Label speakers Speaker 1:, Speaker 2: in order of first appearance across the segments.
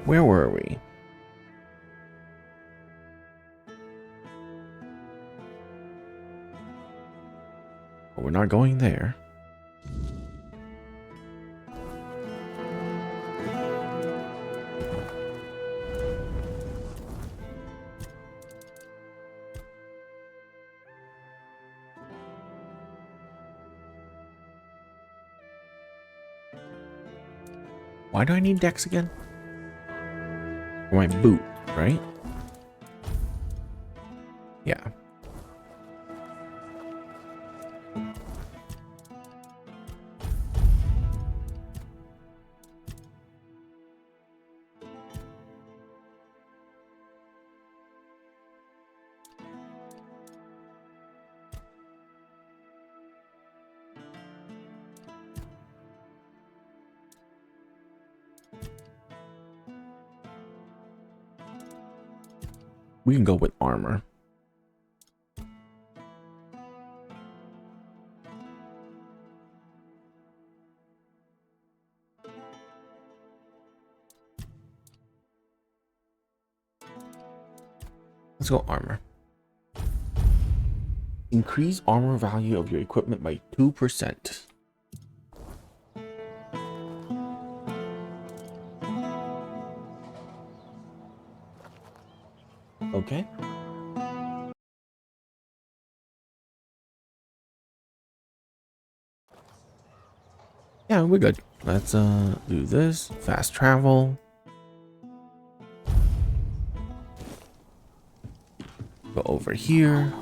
Speaker 1: Where were we? Well, we're not going there. Why do I need dex again? For my boot, right? Yeah. We can go with armor. Let's go armor. Increase armor value of your equipment by 2%. Okay. Yeah, we're good. Let's do this. Fast travel. Go over here.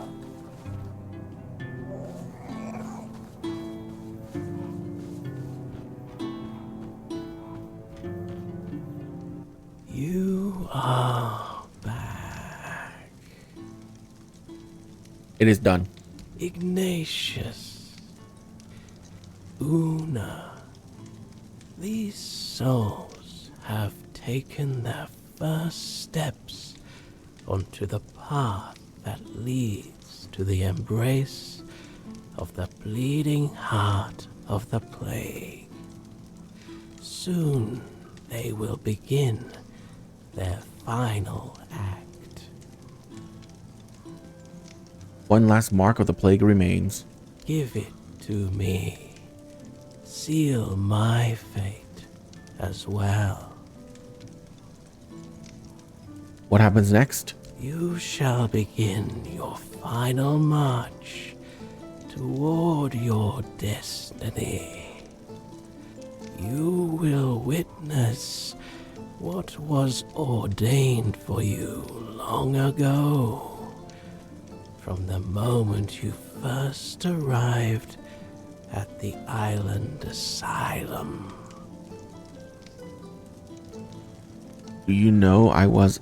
Speaker 2: You are back.
Speaker 1: It is done.
Speaker 2: Ignatius. Una. These souls have taken their first steps onto the path that leads to the embrace of the bleeding heart of the plague. Soon they will begin their final act.
Speaker 1: One last mark of the plague remains.
Speaker 2: Give it to me. Seal my fate as well.
Speaker 1: What happens next?
Speaker 2: You shall begin your final march toward your destiny. You will witness what was ordained for you long ago, from the moment you first arrived at the island asylum.
Speaker 1: Do you know I was...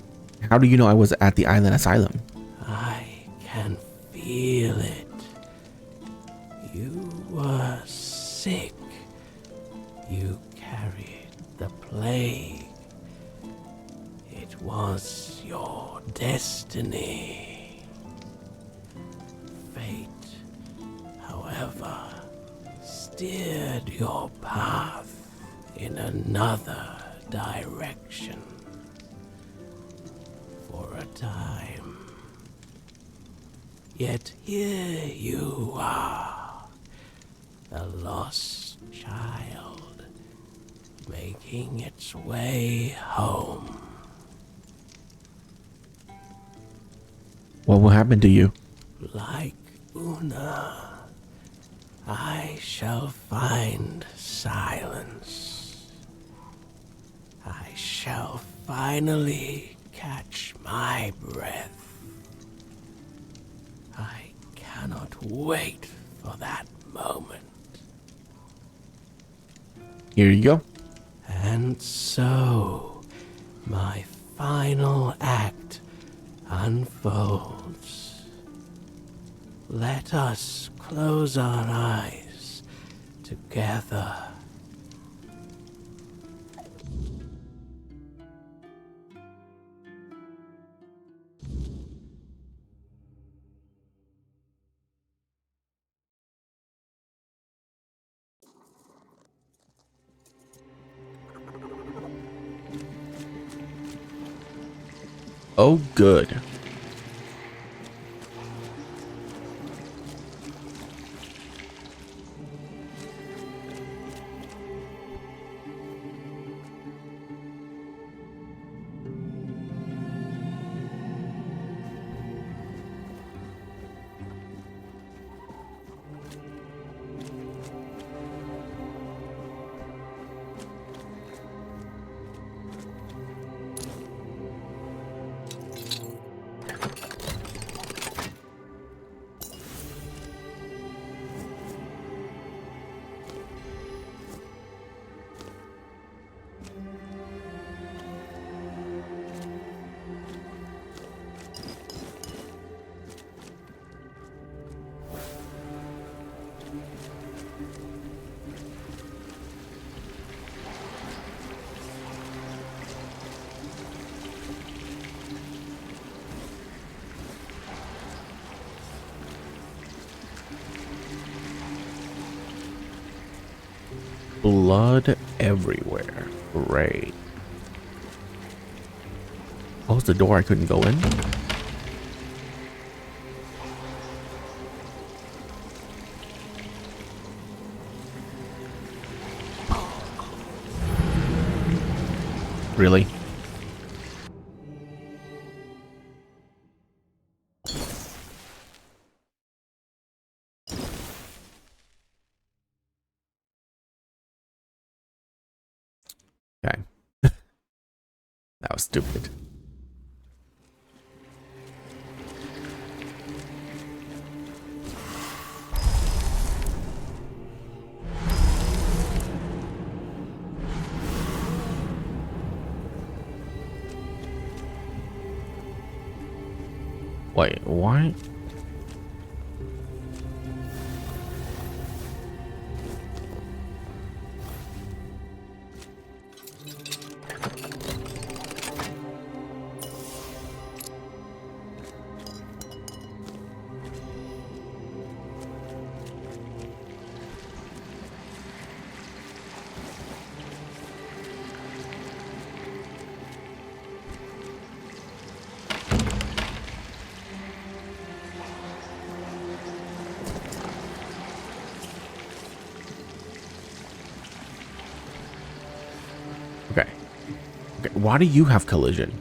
Speaker 1: How do you know I was at the island asylum?
Speaker 2: I can feel it. You were sick. You carried the plague. It was your destiny. Fate, however, steered your path in another direction. For a time. Yet here you are, the lost child, making its way home.
Speaker 1: What will happen to you?
Speaker 2: Like Una, I shall find silence. I shall finally catch my breath. I cannot wait for that moment.
Speaker 1: Here you go.
Speaker 2: And so, my final act unfolds. Let us close our eyes together.
Speaker 1: Oh, good. Blood everywhere. Great. Close the door, I couldn't go in. Really? Okay. That was stupid. Wait, why? Okay. Okay, why do you have collision?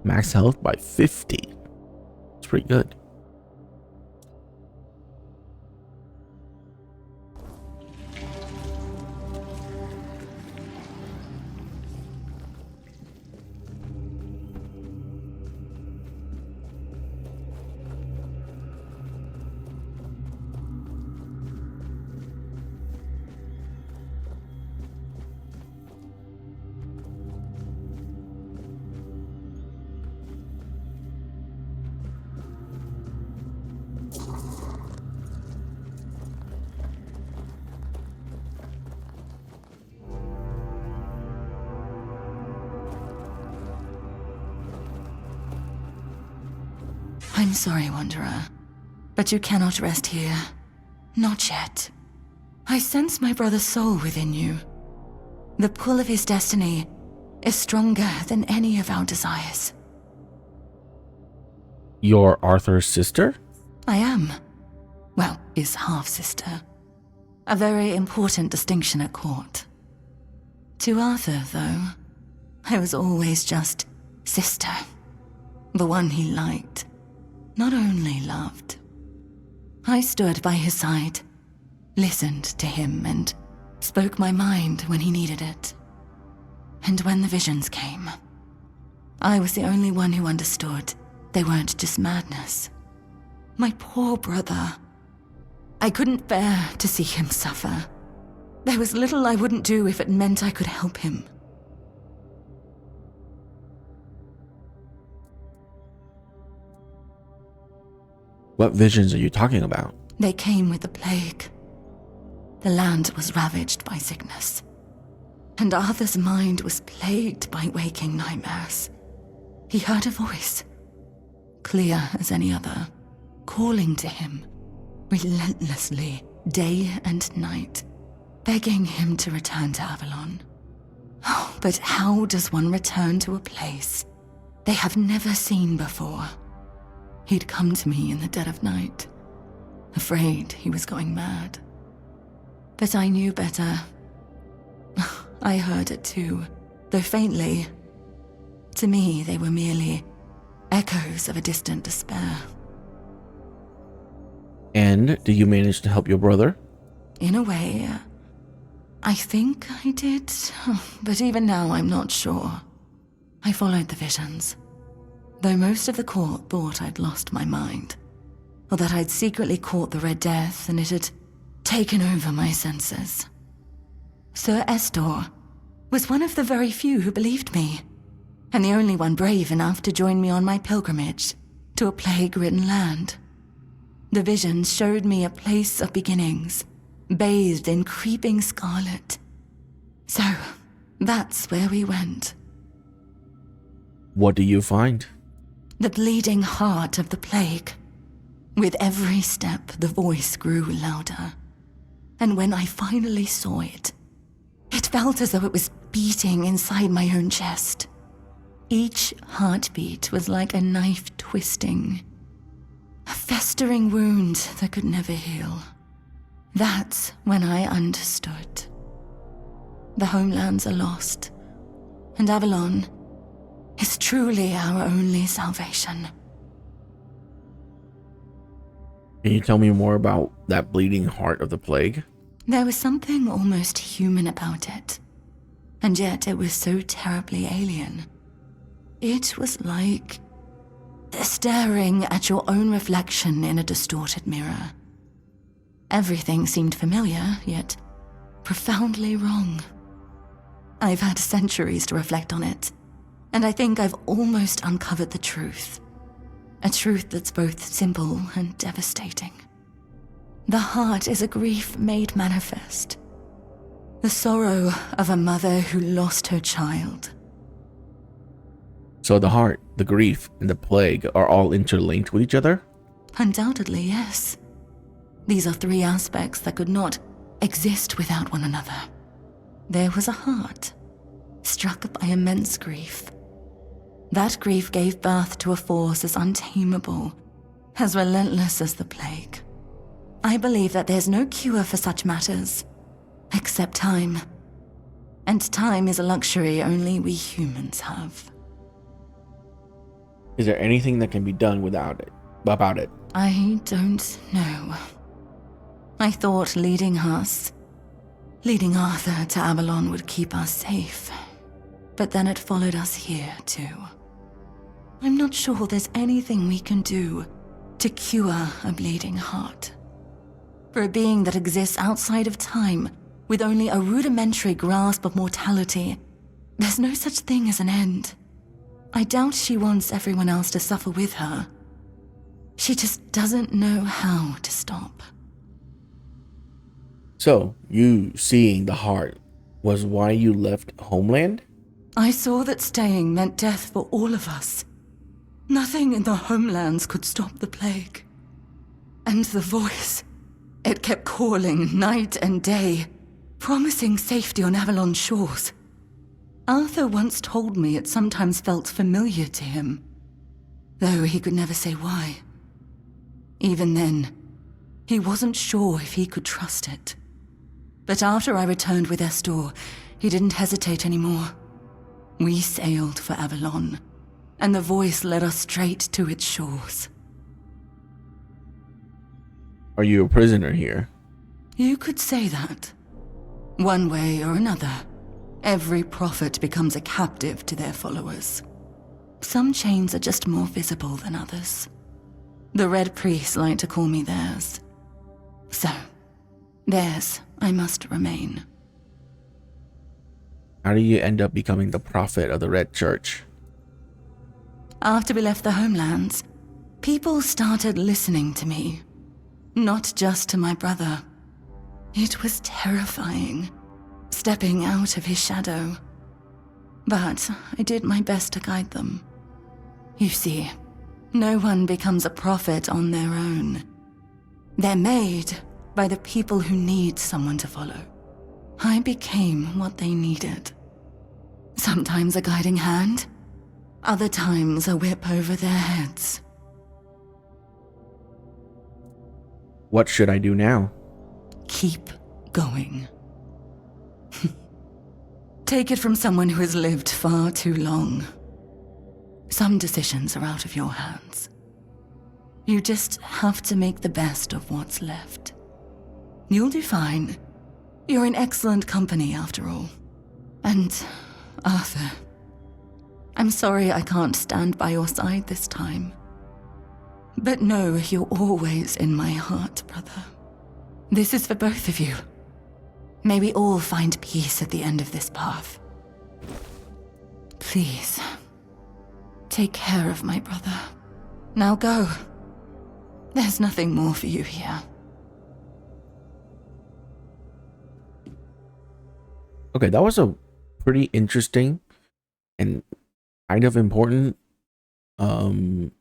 Speaker 1: Max health by 50. It's pretty good.
Speaker 3: I'm sorry, Wanderer, but you cannot rest here. Not yet. I sense my brother's soul within you. The pull of his destiny is stronger than any of our desires.
Speaker 1: You're Arthur's sister?
Speaker 3: I am. Well, his half-sister. A very important distinction at court. To Arthur, though, I was always just sister. The one he liked. Not only loved. I stood by his side, listened to him, and spoke my mind when he needed it. And when the visions came, I was the only one who understood they weren't just madness. My poor brother. I couldn't bear to see him suffer. There was little I wouldn't do if it meant I could help him.
Speaker 1: What visions are you talking about?
Speaker 3: They came with the plague. The land was ravaged by sickness, and Arthur's mind was plagued by waking nightmares. He heard a voice, clear as any other, calling to him, relentlessly, day and night, begging him to return to Avalon. Oh, but how does one return to a place they have never seen before? He'd come to me in the dead of night, afraid he was going mad. But I knew better. I heard it too, though faintly. To me, they were merely echoes of a distant despair.
Speaker 1: And did you manage to help your brother?
Speaker 3: In a way, I think I did, but even now I'm not sure. I followed the visions, though most of the court thought I'd lost my mind, or that I'd secretly caught the Red Death and it had taken over my senses. Sir Estor was one of the very few who believed me, and the only one brave enough to join me on my pilgrimage to a plague-ridden land. The visions showed me a place of beginnings, bathed in creeping scarlet. So, that's where we went.
Speaker 1: What do you find?
Speaker 3: The bleeding heart of the plague. With every step, the voice grew louder. And when I finally saw it, it felt as though it was beating inside my own chest. Each heartbeat was like a knife twisting, a festering wound that could never heal. That's when I understood. The homelands are lost, and Avalon is truly our only salvation.
Speaker 1: Can you tell me more about that bleeding heart of the plague?
Speaker 3: There was something almost human about it, and yet it was so terribly alien. It was like staring at your own reflection in a distorted mirror. Everything seemed familiar, yet profoundly wrong. I've had centuries to reflect on it, and I think I've almost uncovered the truth. A truth that's both simple and devastating. The heart is a grief made manifest. The sorrow of a mother who lost her child.
Speaker 1: So the heart, the grief, and the plague are all interlinked with each other?
Speaker 3: Undoubtedly, yes. These are three aspects that could not exist without one another. There was a heart, struck by immense grief. That grief gave birth to a force as untamable, as relentless as the plague. I believe that there's no cure for such matters, except time. And time is a luxury only we humans have.
Speaker 1: Is there anything that can be done about it?
Speaker 3: I don't know. I thought leading Arthur to Avalon would keep us safe. But then it followed us here, too. I'm not sure there's anything we can do to cure a bleeding heart. For a being that exists outside of time, with only a rudimentary grasp of mortality, there's no such thing as an end. I doubt she wants everyone else to suffer with her. She just doesn't know how to stop.
Speaker 1: So, you seeing the heart was why you left homeland?
Speaker 3: I saw that staying meant death for all of us. Nothing in the homelands could stop the plague. And the voice, it kept calling night and day, promising safety on Avalon shores. Arthur once told me it sometimes felt familiar to him, though he could never say why. Even then, he wasn't sure if he could trust it. But after I returned with Estor, he didn't hesitate anymore. We sailed for Avalon, and the voice led us straight to its shores.
Speaker 1: Are you a prisoner here?
Speaker 3: You could say that. One way or another. Every prophet becomes a captive to their followers. Some chains are just more visible than others. The Red Priests like to call me theirs. So, theirs I must remain.
Speaker 1: How do you end up becoming the prophet of the Red Church?
Speaker 3: After we left the homelands, people started listening to me. Not just to my brother. It was terrifying, stepping out of his shadow. But I did my best to guide them. You see, no one becomes a prophet on their own. They're made by the people who need someone to follow. I became what they needed. Sometimes a guiding hand, other times a whip over their heads.
Speaker 1: What should I do now?
Speaker 3: Keep going. Take it from someone who has lived far too long. Some decisions are out of your hands. You just have to make the best of what's left. You'll do fine. You're in excellent company after all. And Arthur, I'm sorry I can't stand by your side this time. But know you're always in my heart, brother. This is for both of you. May we all find peace at the end of this path. Please, take care of my brother. Now go. There's nothing more for you here.
Speaker 1: Okay, that was a pretty interesting and kind of important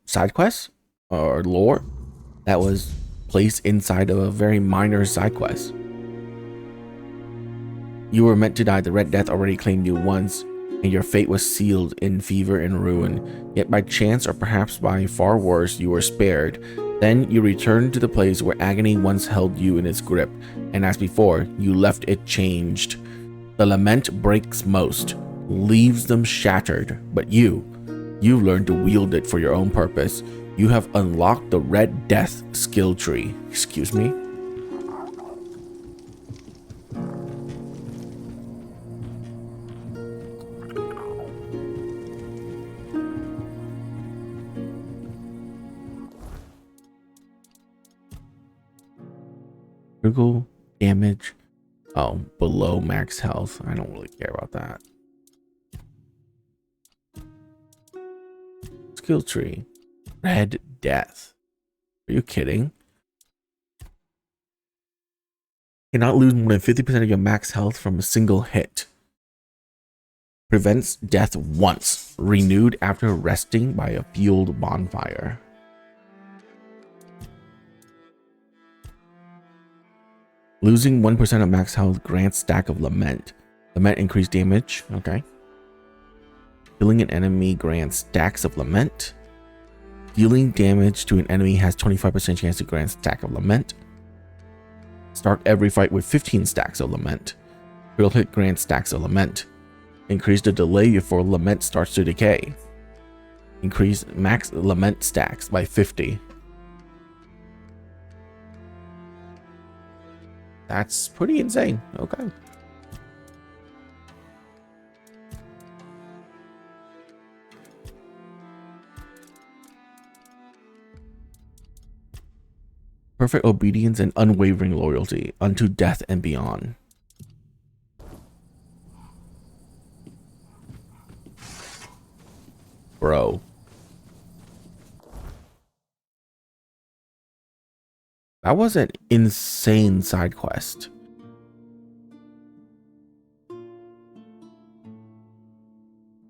Speaker 1: side quest or lore that was placed inside of a very minor side quest. You were meant to die. The Red Death already claimed you once, and your fate was sealed in fever and ruin. Yet by chance, or perhaps by far worse, you were spared. Then you returned to the place where agony once held you in its grip, and as before, you left it changed. The lament breaks most, leaves them shattered, but you've learned to wield it for your own purpose. You have unlocked the Red Death skill tree. Excuse me? Critical damage. Oh, below max health. I don't really care about that. Skill tree. Red Death. Are you kidding? Cannot lose more than 50% of your max health from a single hit. Prevents death once. Renewed after resting by a fueled bonfire. Losing 1% of max health grants stack of lament. Lament increased damage. Okay. Killing an enemy grants stacks of lament. Dealing damage to an enemy has 25% chance to grant stack of lament. Start every fight with 15 stacks of lament. Critical hit grants stacks of lament. Increase the delay before lament starts to decay. Increase max lament stacks by 50. That's pretty insane. Okay. Perfect obedience and unwavering loyalty unto death and beyond. Bro. That was an insane side quest.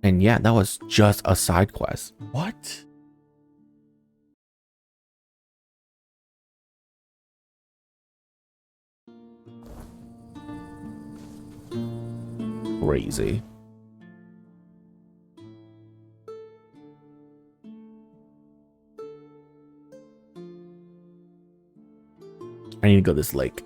Speaker 1: And yeah, that was just a side quest. What? Crazy. I need to go to this lake.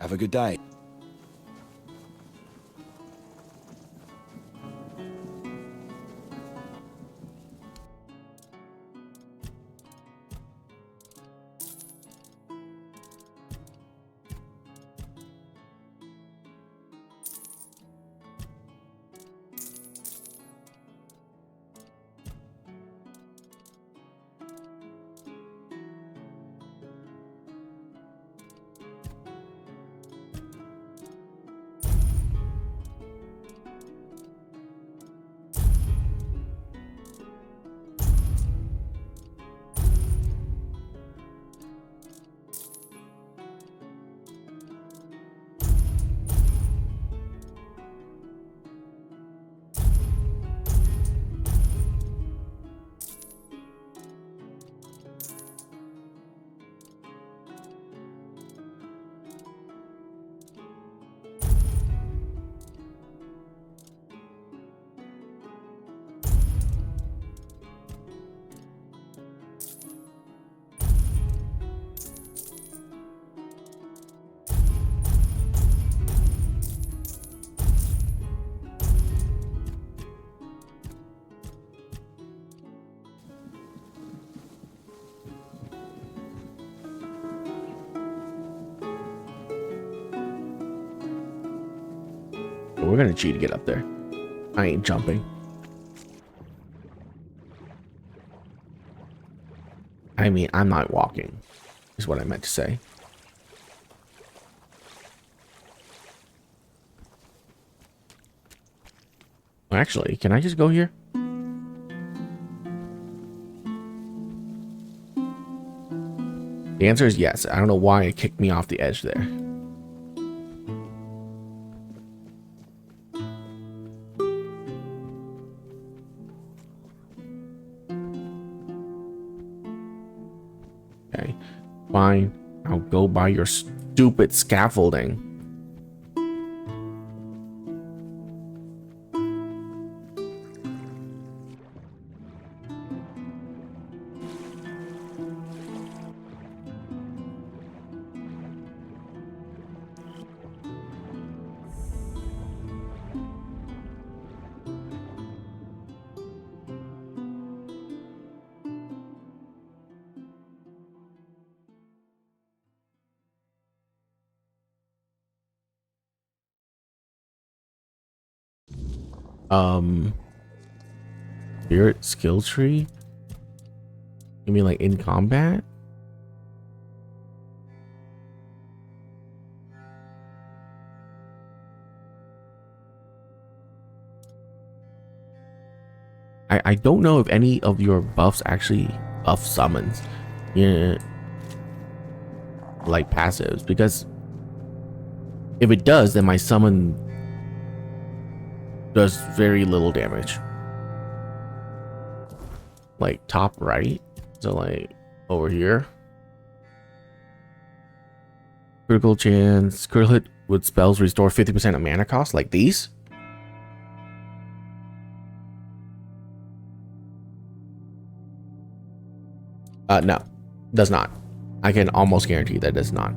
Speaker 4: Have a good day.
Speaker 1: We're gonna cheat to get up there. I ain't jumping. I mean, I'm not walking, is what I meant to say. Actually, can I just go here? The answer is yes. I don't know why it kicked me off the edge there. Okay, fine. I'll go by your stupid scaffolding. Spirit skill tree? You mean like in combat? I don't know if any of your buffs actually buff summons. Yeah, like passives, because if it does, then my summon does very little damage. Like top right, so like over here. Critical chance, critical hit with spells restore 50% of mana cost, like these. No, does not. I can almost guarantee that does not.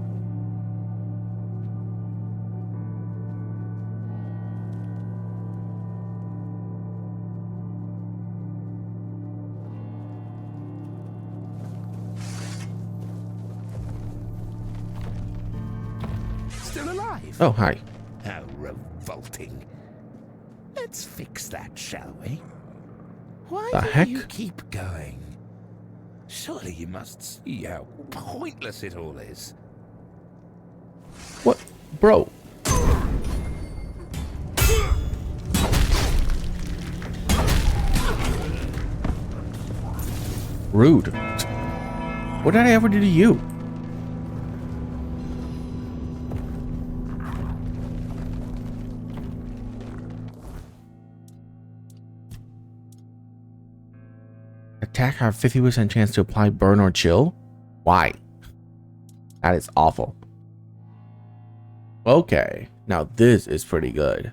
Speaker 2: Still alive?
Speaker 1: Oh, hi.
Speaker 2: How revolting. Let's fix that, shall we? Why
Speaker 1: The
Speaker 2: do
Speaker 1: heck?
Speaker 2: you keep going? Surely you must see how pointless it all is.
Speaker 1: What? Bro. Rude. What did I ever do to you? Attack have 50% chance to apply burn or chill? Why? That is awful. Okay, now this is pretty good.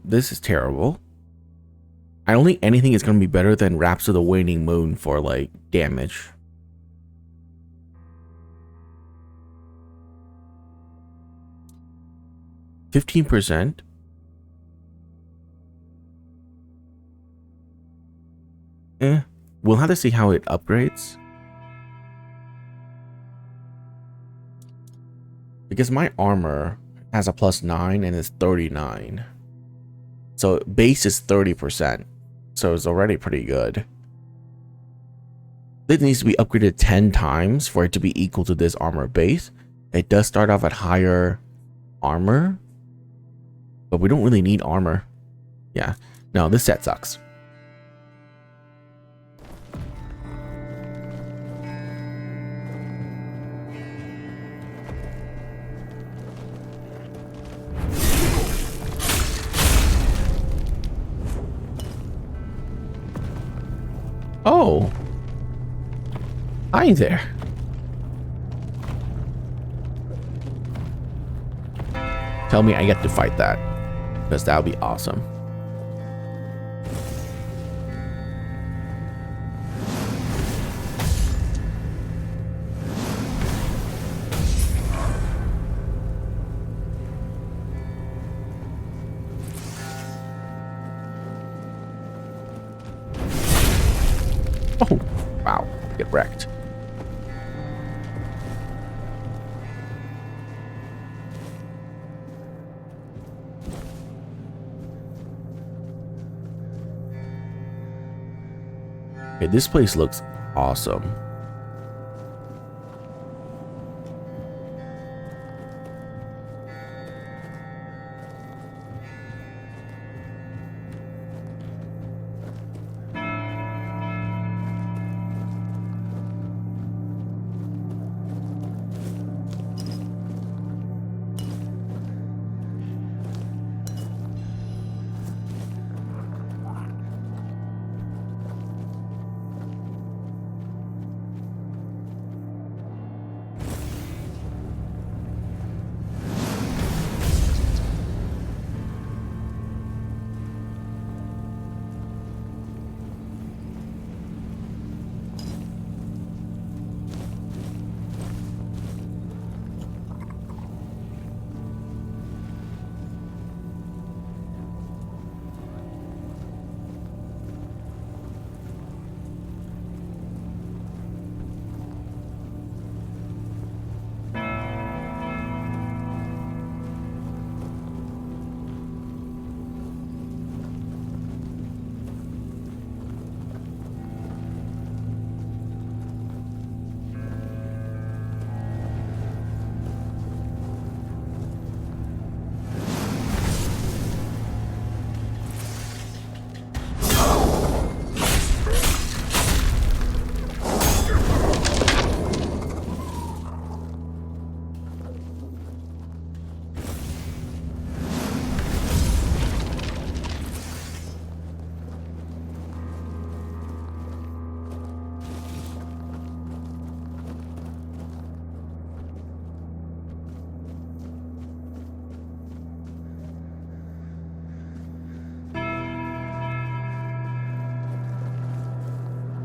Speaker 1: This is terrible. I don't think anything is going to be better than Raps of the Waning Moon for like damage. %. We'll have to see how it upgrades. Because my armor has a +9 and it's 39. So base is 30%. So it's already pretty good. It needs to be upgraded 10 times for it to be equal to this armor base. It does start off at higher armor, but we don't really need armor. Yeah, no, this set sucks. Oh, hi there. Tell me I get to fight that, because that would be awesome. Oh, wow, get wrecked. Okay, this place looks awesome.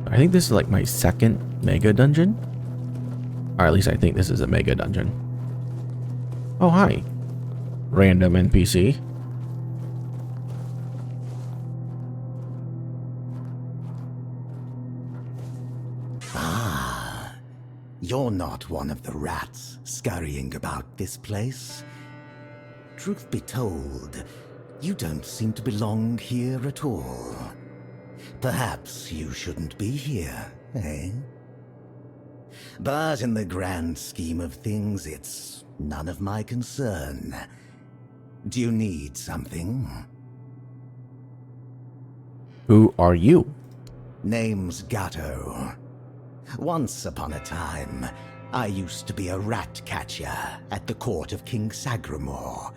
Speaker 1: I think this is like my second mega dungeon. Or at least I think this is a mega dungeon. Oh, hi. Random NPC.
Speaker 4: Ah, you're not one of the rats scurrying about this place. Truth be told, you don't seem to belong here at all. Perhaps you shouldn't be here, eh? But in the grand scheme of things, it's none of my concern. Do you need something?
Speaker 1: Who are you?
Speaker 4: Name's Gatto. Once upon a time, I used to be a rat catcher at the court of King Sagramore.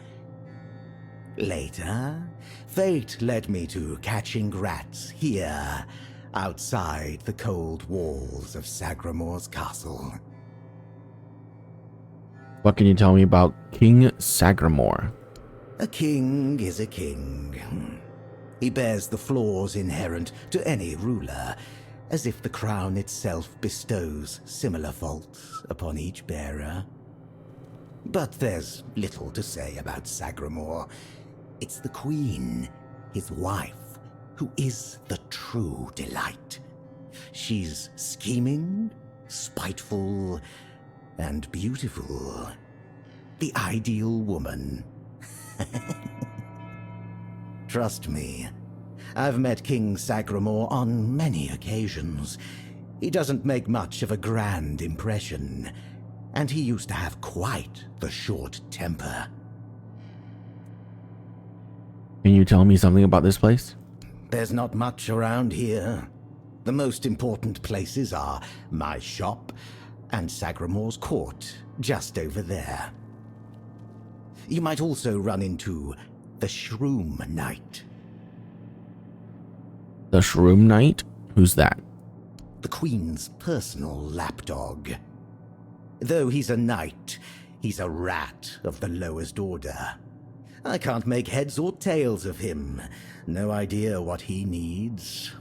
Speaker 4: Later, fate led me to catching rats here, outside the cold walls of Sagramore's castle.
Speaker 1: What can you tell me about King Sagramore?
Speaker 4: A king is a king. He bears the flaws inherent to any ruler, as if the crown itself bestows similar faults upon each bearer. But there's little to say about Sagramore. It's the queen, his wife, who is the true delight. She's scheming, spiteful, and beautiful. The ideal woman. Trust me, I've met King Sagramore on many occasions. He doesn't make much of a grand impression, and he used to have quite the short temper.
Speaker 1: Can you tell me something about this place?
Speaker 4: There's not much around here. The most important places are my shop and Sagramore's court, just over there. You might also run into the Shroom Knight.
Speaker 1: The Shroom Knight? Who's that?
Speaker 4: The Queen's personal lapdog. Though he's a knight, he's a rat of the lowest order. I can't make heads or tails of him. No idea what he needs.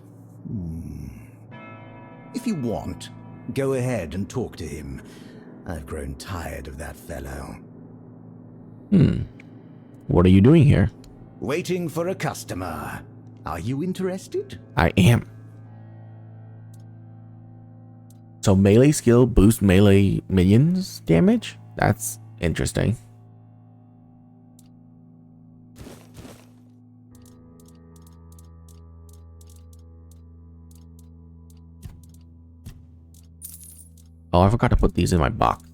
Speaker 4: If you want, go ahead and talk to him. I've grown tired of that fellow.
Speaker 1: What are you doing here?
Speaker 4: Waiting for a customer. Are you interested?
Speaker 1: I am. So melee skill boosts melee minions damage? That's interesting. Oh, I forgot to put these in my box.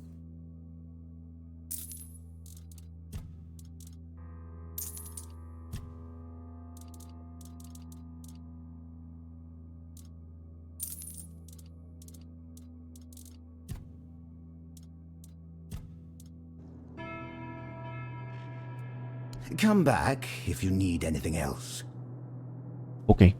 Speaker 4: Come back if you need anything else.
Speaker 1: Okay.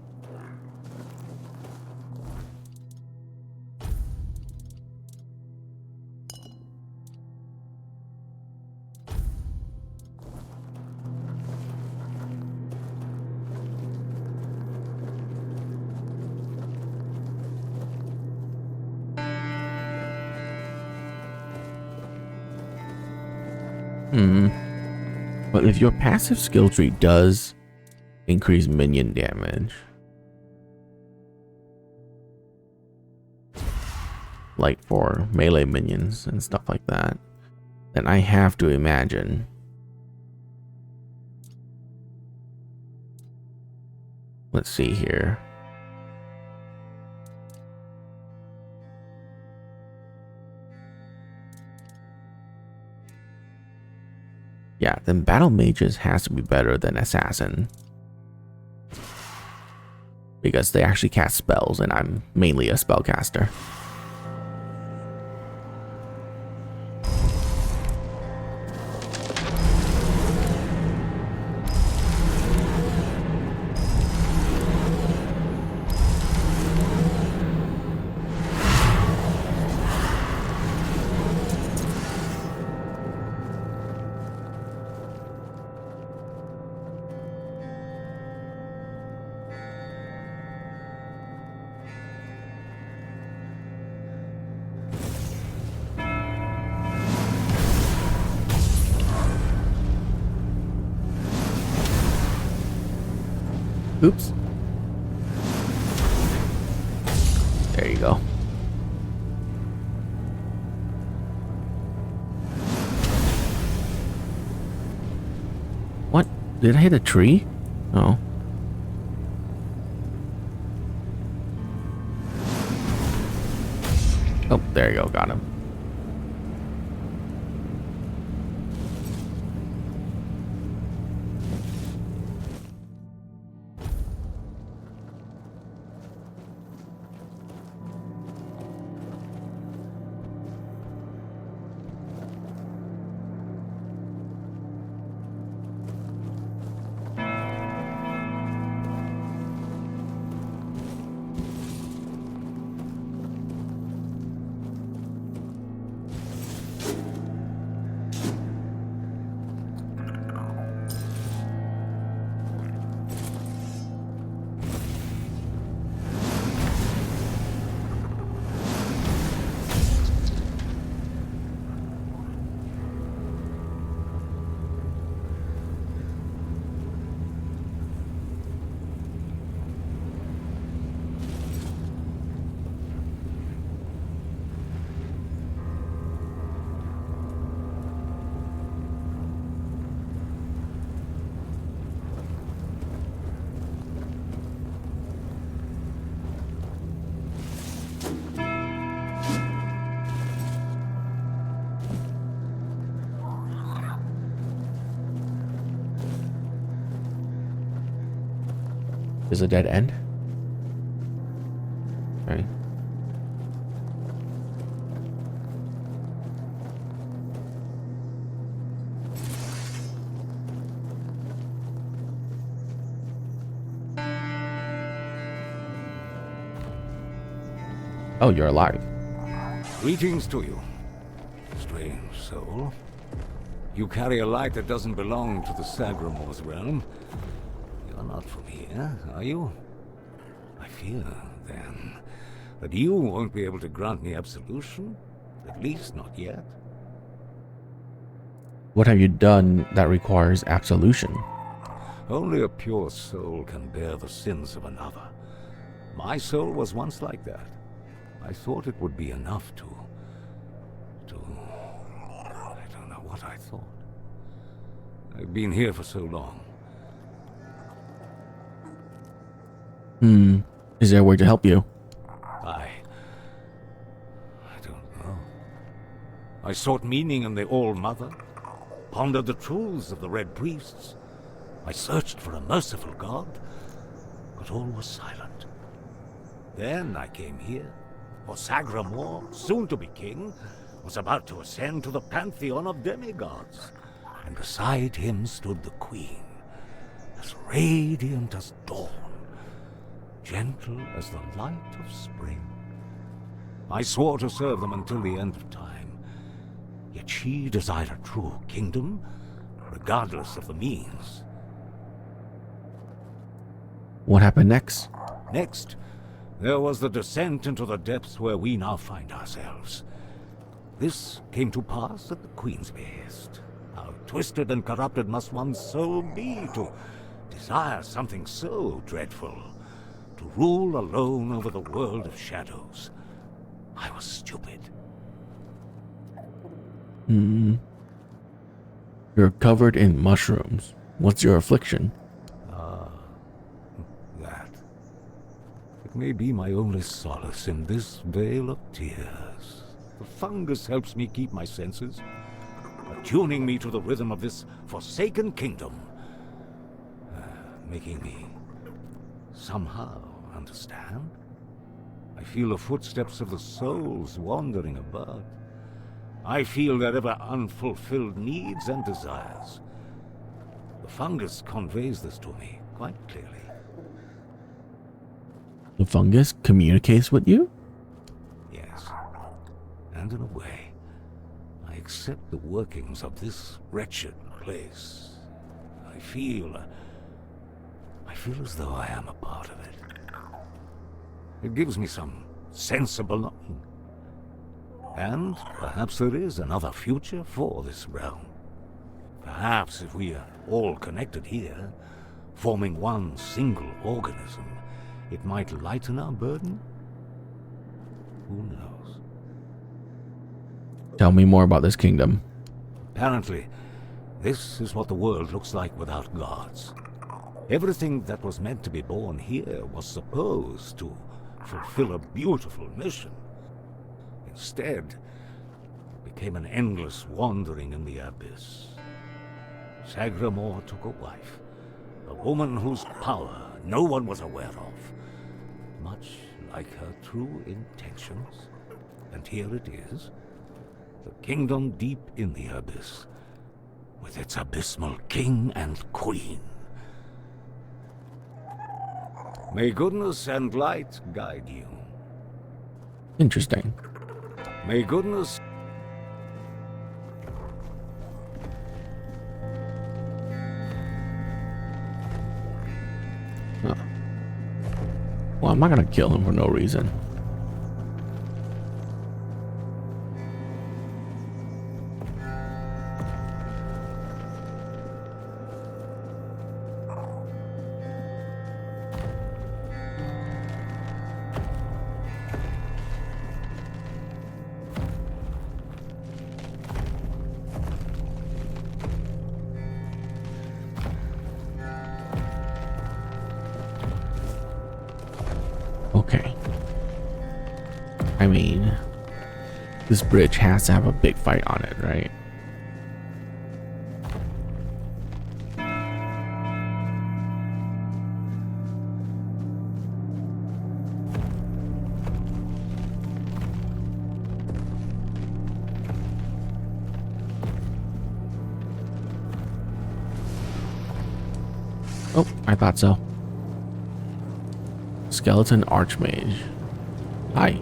Speaker 1: But if your passive skill tree does increase minion damage, like for melee minions and stuff like that, then I have to imagine let's see here. Yeah, then battle mages has to be better than assassin, because they actually cast spells and I'm mainly a spellcaster. Oops. There you go. What? Did I hit a tree? Oh. Oh, there you go. Got him. There's a dead end. Okay. Oh, you're alive.
Speaker 2: Greetings to you, strange soul. You carry a light that doesn't belong to the Sagramor's realm. You're not from here, are you? I fear, then, that you won't be able to grant me absolution. At least not yet.
Speaker 1: What have you done that requires absolution?
Speaker 2: Only a pure soul can bear the sins of another. My soul was once like that. I thought it would be enough to... I don't know what I thought. I've been here for so long.
Speaker 1: Is there a way to help you?
Speaker 2: I don't know. I sought meaning in the All-Mother, pondered the truths of the Red Priests. I searched for a merciful God, but all was silent. Then I came here, for Sagramor, soon to be king, was about to ascend to the pantheon of demigods, and beside him stood the Queen, as radiant as dawn, gentle as the light of spring. I swore to serve them until the end of time, yet she desired a true kingdom, regardless of the means.
Speaker 1: What happened next?
Speaker 2: Next, there was the descent into the depths where we now find ourselves. This came to pass at the Queen's behest. How twisted and corrupted must one's soul be to desire something so dreadful, to rule alone over the world of shadows. I was stupid.
Speaker 1: You're covered in mushrooms. What's your affliction?
Speaker 2: That. It may be my only solace in this vale of tears. The fungus helps me keep my senses, attuning me to the rhythm of this forsaken kingdom, making me somehow understand. I feel the footsteps of the souls wandering about. I feel their ever unfulfilled needs and desires. The fungus conveys this to me quite clearly.
Speaker 1: The fungus communicates with you?
Speaker 2: Yes. And in a way, I accept the workings of this wretched place. I feel as though I am a part of it. It gives me some sense of belonging. And perhaps there is another future for this realm. Perhaps if we are all connected here, forming one single organism, it might lighten our burden? Who knows?
Speaker 1: Tell me more about this kingdom.
Speaker 2: Apparently, this is what the world looks like without gods. Everything that was meant to be born here was supposed to fulfill a beautiful mission. Instead, became an endless wandering in the abyss. Sagramor took a wife, a woman whose power no one was aware of, much like her true intentions. And here it is, the kingdom deep in the abyss, with its abysmal king and queen. May goodness and light guide you.
Speaker 1: Interesting.
Speaker 2: May goodness...
Speaker 1: Huh. Well, I'm not gonna kill him for no reason. Okay. I mean, this bridge has to have a big fight on it, right? Oh, I thought so. Skeleton Archmage. Hi.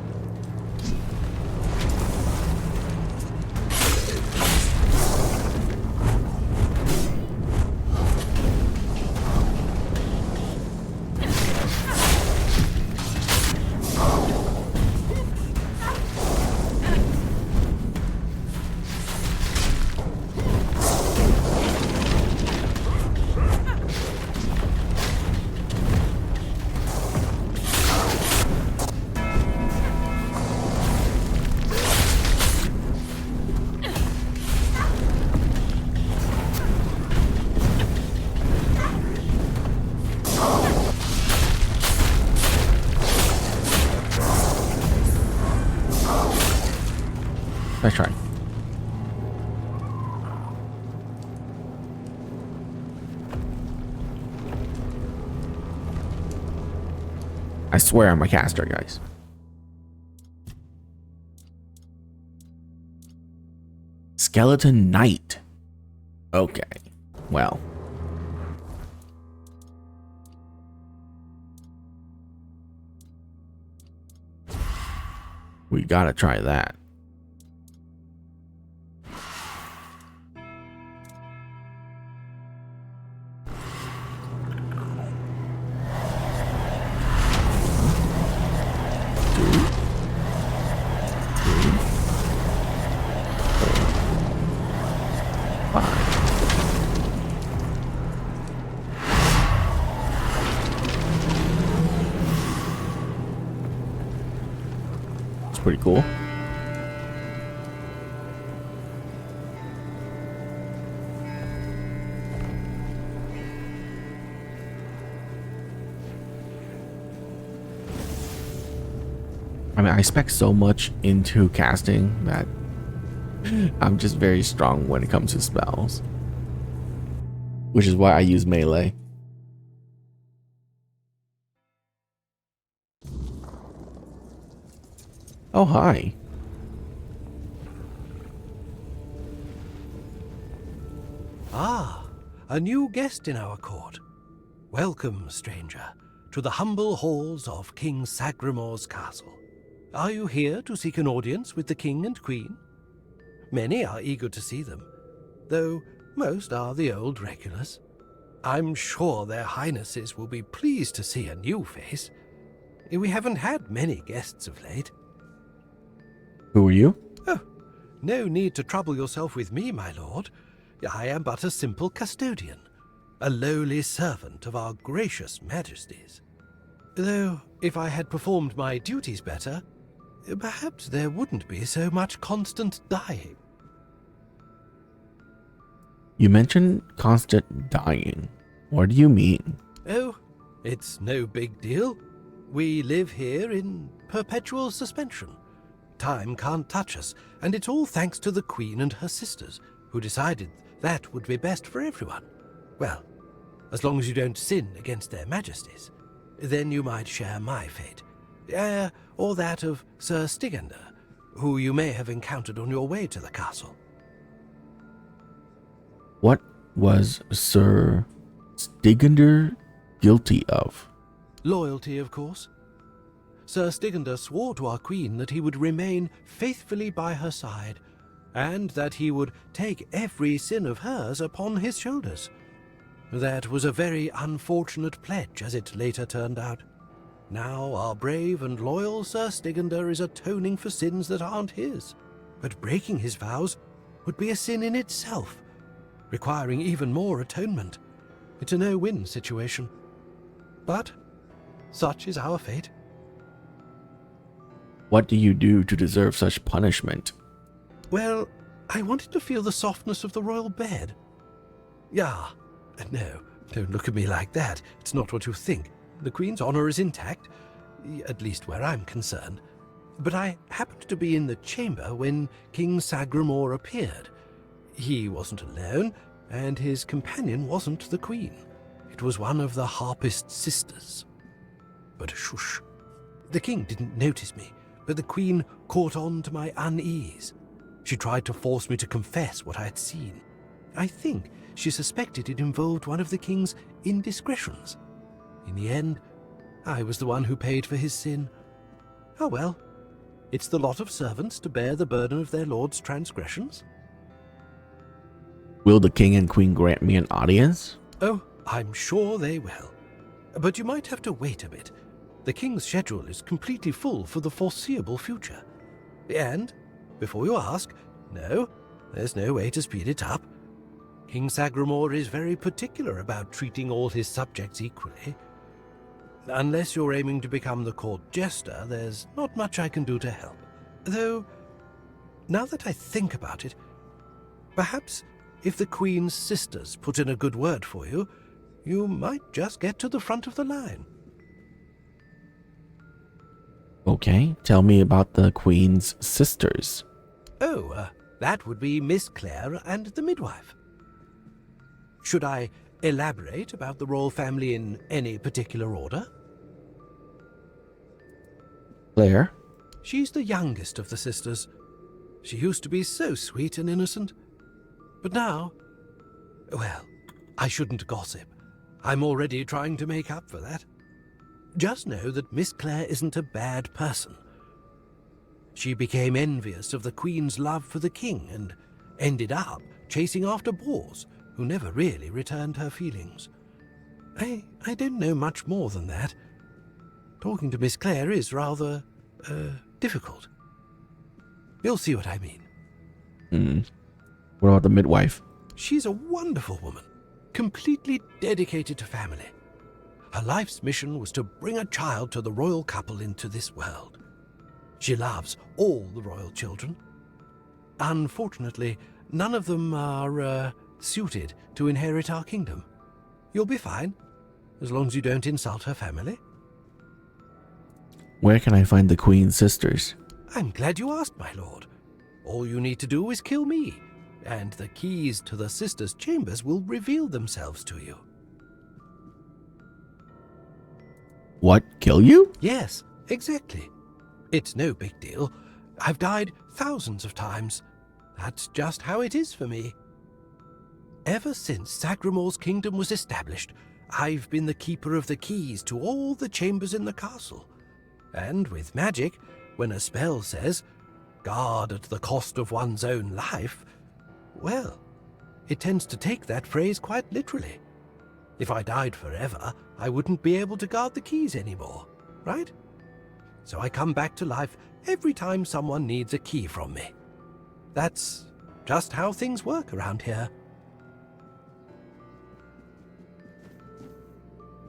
Speaker 1: Nice try. I swear I'm a caster, guys. Skeleton Knight. Okay. Well. We gotta try that. Pretty cool. I mean, I spec so much into casting that I'm just very strong when it comes to spells, which is why I use melee. Oh, hi.
Speaker 5: Ah, a new guest in our court. Welcome, stranger, to the humble halls of King Sagremore's castle. Are you here to seek an audience with the king and queen? Many are eager to see them, though most are the old regulars. I'm sure their highnesses will be pleased to see a new face. We haven't had many guests of late.
Speaker 1: Who are you?
Speaker 5: Oh, no need to trouble yourself with me, my lord. I am but a simple custodian, a lowly servant of our gracious majesties. Though, if I had performed my duties better, perhaps there wouldn't be so much constant dying.
Speaker 1: You mentioned constant dying. What do you mean?
Speaker 5: Oh, it's no big deal. We live here in perpetual suspension. Time can't touch us, and it's all thanks to the Queen and her sisters, who decided that would be best for everyone. Well, as long as you don't sin against their majesties, then you might share my fate. Or that of Sir Stigender, who you may have encountered on your way to the castle.
Speaker 1: What was Sir Stigender guilty of?
Speaker 5: Loyalty, of course. Sir Stigender swore to our queen that he would remain faithfully by her side, and that he would take every sin of hers upon his shoulders. That was a very unfortunate pledge, as it later turned out. Now our brave and loyal Sir Stigender is atoning for sins that aren't his. But breaking his vows would be a sin in itself, requiring even more atonement. It's a no-win situation. But such is our fate.
Speaker 1: What do you do to deserve such punishment?
Speaker 5: Well, I wanted to feel the softness of the royal bed. Yeah, no, don't look at me like that. It's not what you think. The Queen's honor is intact, at least where I'm concerned. But I happened to be in the chamber when King Sagremore appeared. He wasn't alone, and his companion wasn't the Queen. It was one of the Harpist sisters. But shush. The king didn't notice me, but the Queen caught on to my unease. She tried to force me to confess what I had seen. I think she suspected it involved one of the king's indiscretions. In the end, I was the one who paid for his sin. Oh well, it's the lot of servants to bear the burden of their lord's transgressions.
Speaker 1: Will the king and queen grant me an audience?
Speaker 5: Oh, I'm sure they will. But you might have to wait a bit. The king's schedule is completely full for the foreseeable future. And, before you ask, no, there's no way to speed it up. King Sagramore is very particular about treating all his subjects equally. Unless you're aiming to become the court jester, there's not much I can do to help. Though, now that I think about it, perhaps if the Queen's sisters put in a good word for you, you might just get to the front of the line.
Speaker 1: Okay, tell me about the queen's sisters.
Speaker 5: Oh, that would be Miss Clare and the midwife. Should I elaborate about the royal family in any particular order?
Speaker 1: Claire?
Speaker 5: She's the youngest of the sisters. She used to be so sweet and innocent. But now, well, I shouldn't gossip. I'm already trying to make up for that. Just know that Miss Clare isn't a bad person. She became envious of the Queen's love for the king and ended up chasing after boars who never really returned her feelings. I don't know much more than that. Talking to Miss Clare is rather, difficult. You'll see what I mean.
Speaker 1: What about the midwife?
Speaker 5: She's a wonderful woman, completely dedicated to family. Her life's mission was to bring a child to the royal couple into this world. She loves all the royal children. Unfortunately, none of them are, suited to inherit our kingdom. You'll be fine, as long as you don't insult her family.
Speaker 1: Where can I find the queen's sisters?
Speaker 5: I'm glad you asked, my lord. All you need to do is kill me, and the keys to the sisters' chambers will reveal themselves to you.
Speaker 1: What, kill you?
Speaker 5: Yes, exactly. It's no big deal. I've died thousands of times. That's just how it is for me. Ever since Sagramore's kingdom was established, I've been the keeper of the keys to all the chambers in the castle. And with magic, when a spell says, "Guard at the cost of one's own life," well, it tends to take that phrase quite literally. If I died forever, I wouldn't be able to guard the keys anymore, right? So I come back to life every time someone needs a key from me. That's just how things work around here.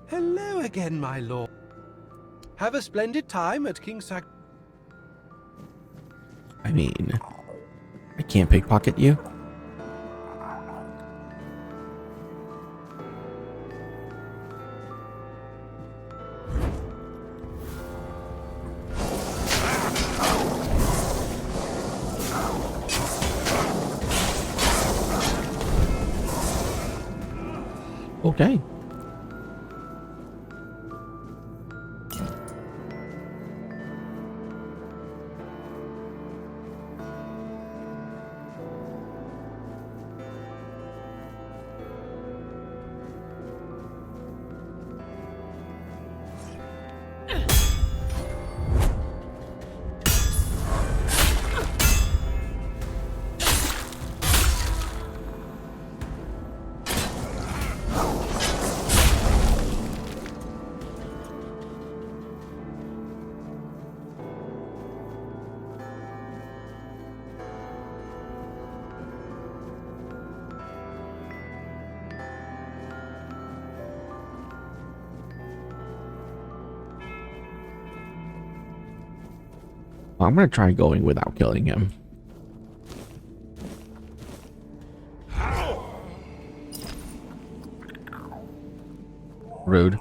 Speaker 5: Hello again, my lord. Have a splendid time at King Sag...
Speaker 1: I mean, I can't pickpocket you. Okay. I'm gonna try going without killing him. Rude.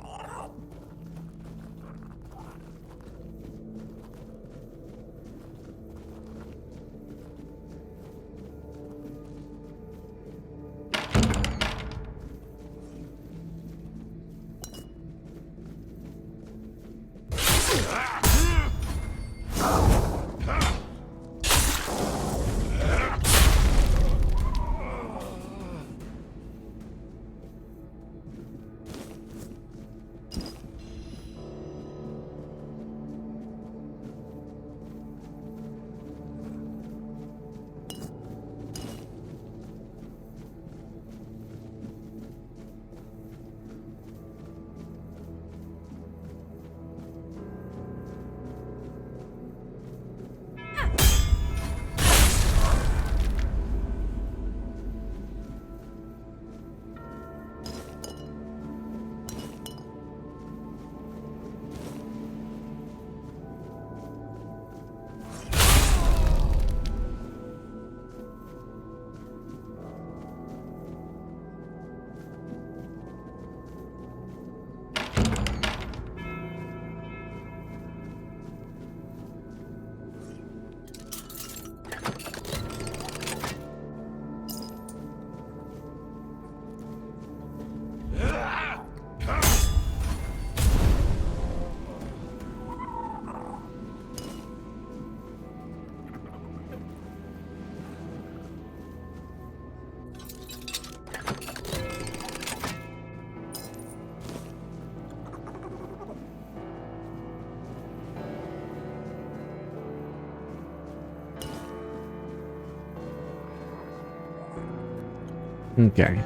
Speaker 1: Okay.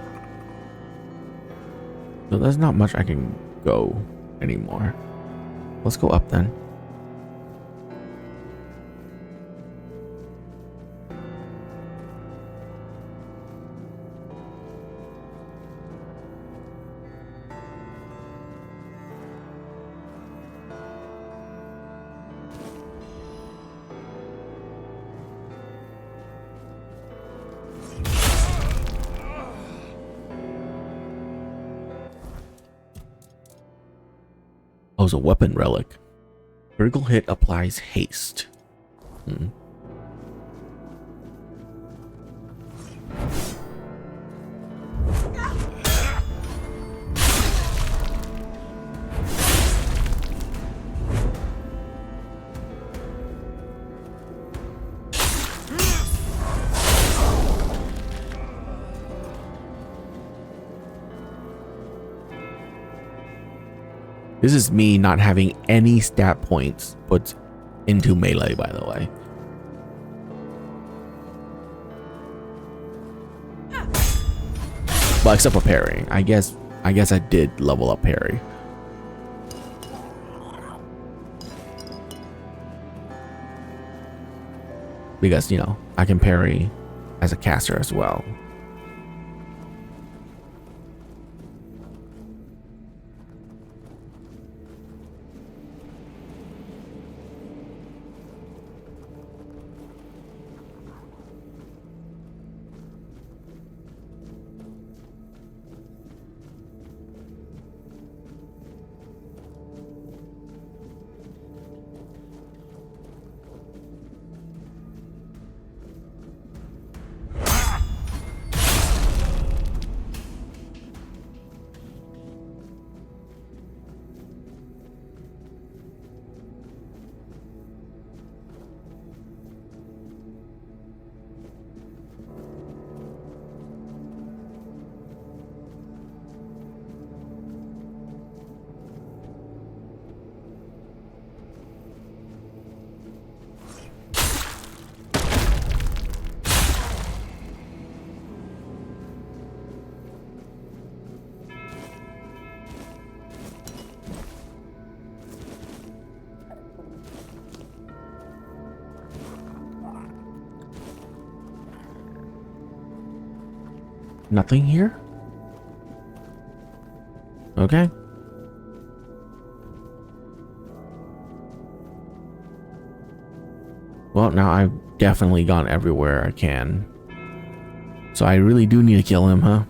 Speaker 1: So there's not much I can go anymore. Let's go up then. Oh, it's a weapon relic. Critical hit applies haste. This is me not having any stat points put into melee, by the way. Well, except for parrying. I guess I did level up parry. Because, you know, I can parry as a caster as well. Nothing here? Okay. Well, now I've definitely gone everywhere I can. So I really do need to kill him, huh?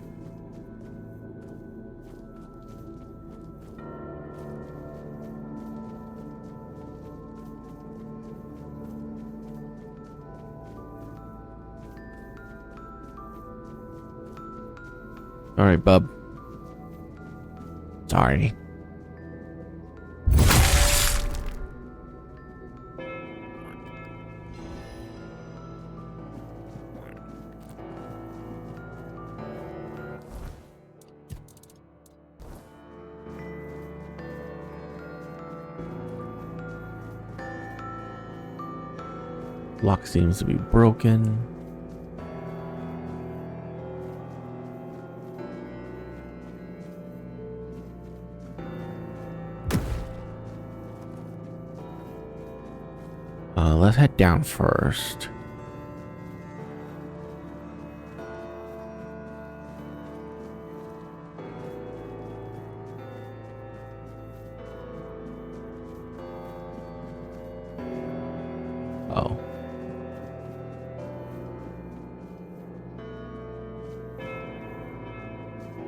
Speaker 1: All right, bub. Sorry. Lock seems to be broken. Let's head down first. Oh.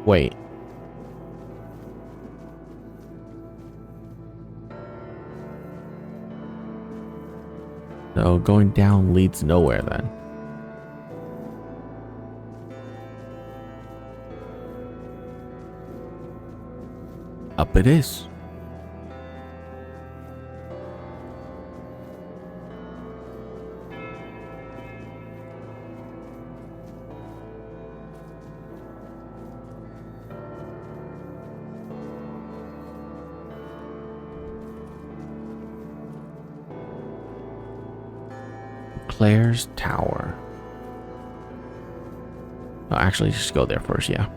Speaker 1: Wait. So going down leads nowhere then. Up it is. Claire's Tower. I'll actually just go there first, yeah.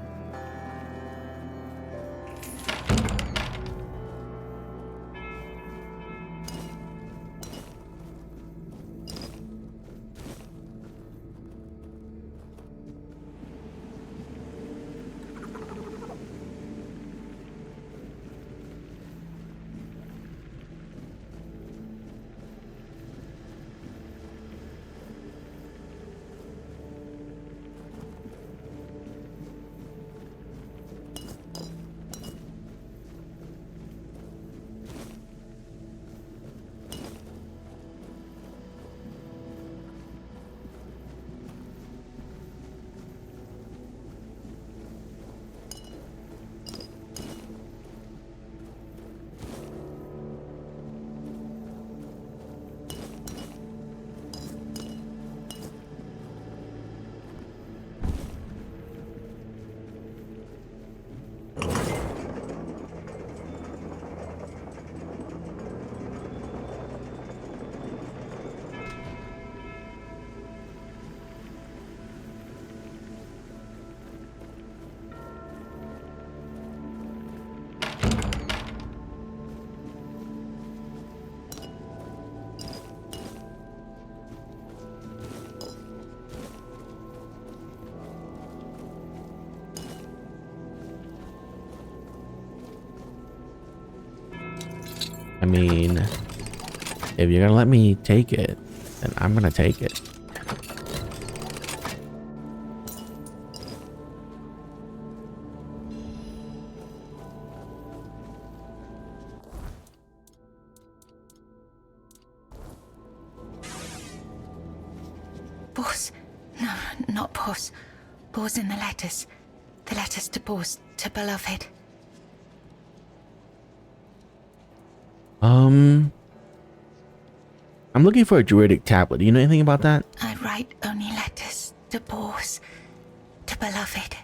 Speaker 1: I mean, if you're gonna let me take it, then I'm gonna take it.
Speaker 3: Boss. No, not Boss. Boss in the letters. The letters to Boss, to beloved.
Speaker 1: I'm looking for a druidic tablet. Do you know anything about that?
Speaker 3: I write only letters to Boss, to beloved.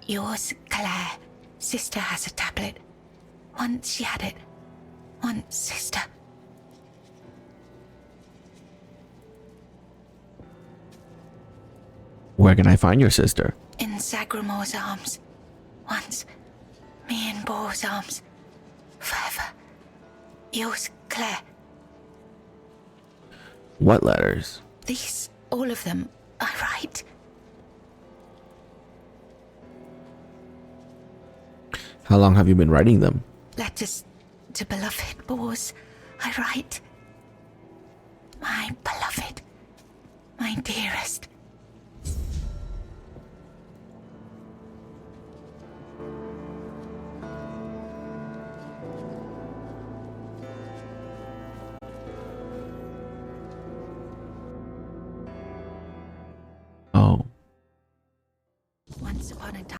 Speaker 3: Yours, Claire. Sister has a tablet. Once she had it. Once, sister.
Speaker 1: Where can I find your sister?
Speaker 3: In Sagramor's arms. Once. Me in Boar's arms. Forever. Yours, Claire.
Speaker 1: What letters?
Speaker 3: These, all of them, I write.
Speaker 1: How long have you been writing them?
Speaker 3: Letters to beloved Boars, I write. My beloved. My dearest.